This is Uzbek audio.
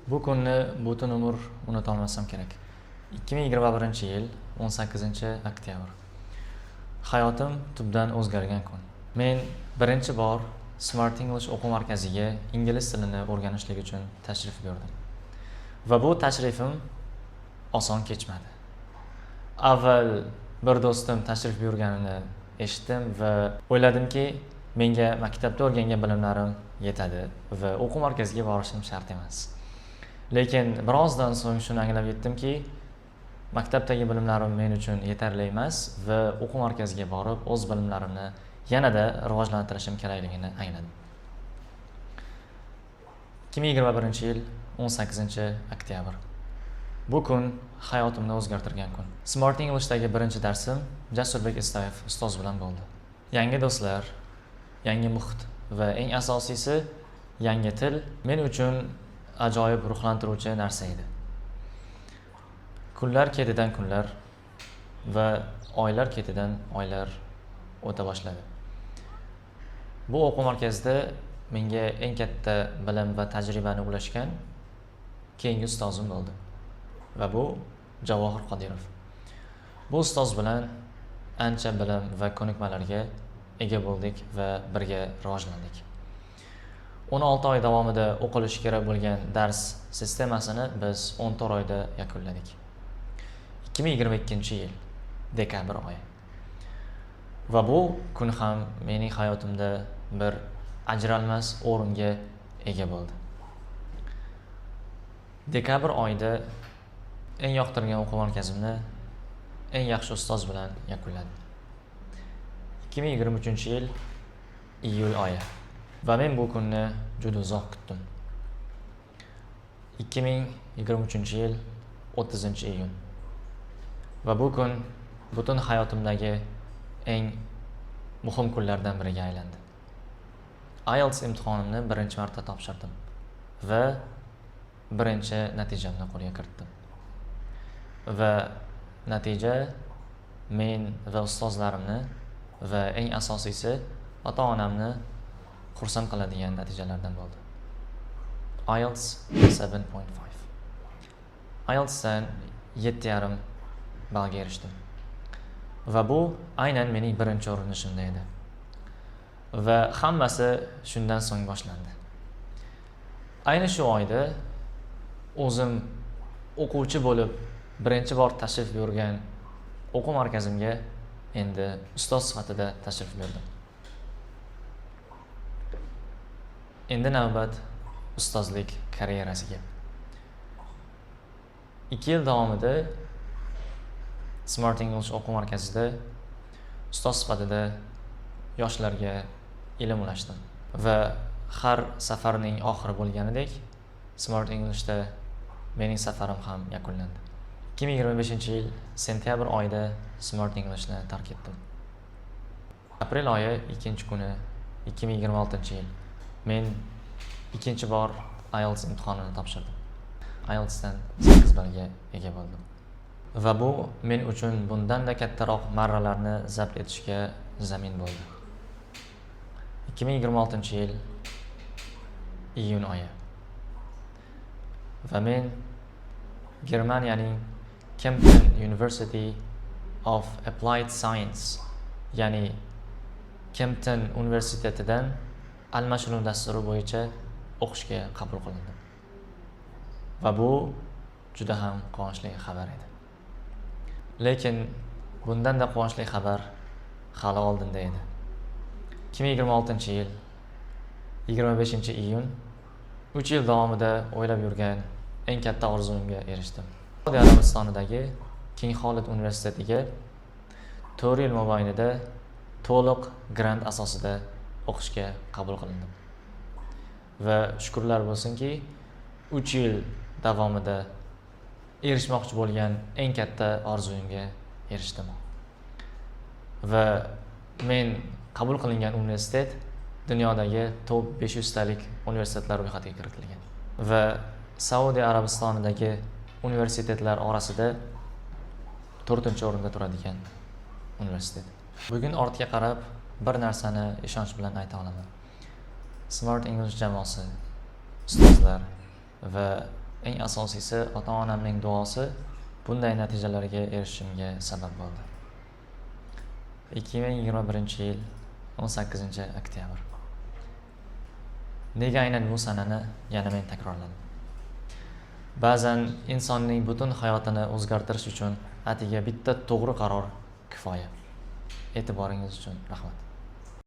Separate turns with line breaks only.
Bu kunni butun umr unutolmasam kerak. 2021-yil 18-oktyabr. Hayotim tubdan o'zgargan kun. Men birinchi bor Smart English o'quv markaziga ingliz tilini o'rganishlik uchun tashrif buyurdim. Va bu tashrifim oson kechmadi. Avval bir do'stim tashrif buyurganini eshitdim va o'yladimki, menga maktabda o'rgangan bilimlarim yetadi va o'quv markaziga borishim shart emas. Lekin birozdan so'ng shuni anglab yetdimki, maktabdagi bilimlarim men uchun yetarli emas va o'quv markaziga borib o'z bilimlarimni yanada rivojlantirishim kerakligini angladim. 2021-yil 18-oktyabr. Bu kun hayotimni o'zgartirgan kun. Smart English'dagi birinchi darsim Jasurbek Istayev ustoz bilan bo'ldi. Yangi do'stlar, yangi muhit va eng asosiysi yangi til men uchun ajoyib ruhlantiruvchi narsa edi. Kunlar ketidan kunlar va oylar ketidan oylar o'ta boshladi. Bu o'quv markazida menga eng katta bilim va tajribani ulashgan keyingi ustozim bo'ldi. Va bu Javohir Qodirov. Bu ustoz bilan ancha bilim va ko'nikmalarga ega bo'ldik va birga rivojlandik. 16 oy davomida o'qilishi kerak bo'lgan dars sistemasini biz 14 oyda yakunladik. 2022-yil dekabr oyi. Va bu kun ham mening hayotimda bir ajralmas o'ringa ega bo'ldi. Dekabr oyida eng yoqtirgan o'quv markazimni eng yaxshi ustoz bilan yakunladim. 2023-yil iyul oyi. Va men bu kunni juda uzoq kutdim. 2023-yil 30-iyun. Va bu kun butun hayotimdagi eng muhim kunlardan biriga aylandi. IELTS imtihonimni birinchi marta topshirdim va birinchi natijamni qo'lga kiritdim. Va natija men va ustozlarimni va eng asosiysi ota-onamni xursand qiladigan natijalardan bo'ldi. IELTS 7.5. IELTSdan 7.5 ballga erishdim. Va bu aynan mening birinchi urinishimda edi. Va hammasi shundan so'ng boshlandi. Ayni shu oyda o'zim o'quvchi bo'lib birinchi bor tashrif buyurgan o'quv markazimga endi ustoz sifatida tashrif buyurdim. Endi navbat ustozlik karyerasiga. 2 yil davomida Smart English o'quv markazida ustoz sifatida yoshlarga ilm ulashdim va har safarning oxiri bo'lganidek Smart English'da mening safarim ham yakunlandi. 2025-yil sentyabr oyida Smart English'ni tark etdim. Aprel oyi 2-kuni 2026-yil men ikkinchi bor IELTS imtihonini topshirdim. IELTSdan 8 ballga ega bo'ldim. Va bu men uchun bundan-da kattaroq marralarni zabt etishga zamin bo'ldi. 2026-yil iyun oyi. Va men Germaniyaning Kempten University of Applied Science, ya'ni Kempten universitetidan almashinuv dasturi bo'yicha o'qishga qabul qilindim. Va bu juda ham quvonchli xabar edi. Lekin bundan-da quvonchli xabar hali oldinda edi. 2026-yil 25-iyun 3 yil davomida o'ylab yurgan eng katta orzumga erishdim. Saudiya Arabistonidagi King Khalid universitetiga 4 yil mobaynida to'liq grant asosida o'qishga qabul qilindim. Va shukrlar bo'lsinki, 3 yil davomida erishmoqchi bo'lgan eng katta orzuyimga erishdim. Va men qabul qilingan universitet dunyodagi top 500 talik universitetlar ro'yxatiga kiritilgan. Va Saudiya Arabistonidagi universitetlar orasida 4-o'rinda turadigan universitet. Bugun ortga qarab bir narsani ishonch bilan ayta olaman. Smart English jamoasi, ustozlar va eng asosiysi ota-onamning duosi bunday natijalarga erishishimga sabab bo'ldi. 2021-yil 18-oktyabr. Nega aynan bu sanani yana men takrorladim? Ba'zan insonning butun hayotini o'zgartirish uchun atigi bitta to'g'ri qaror kifoya. E'tiboringiz uchun rahmat.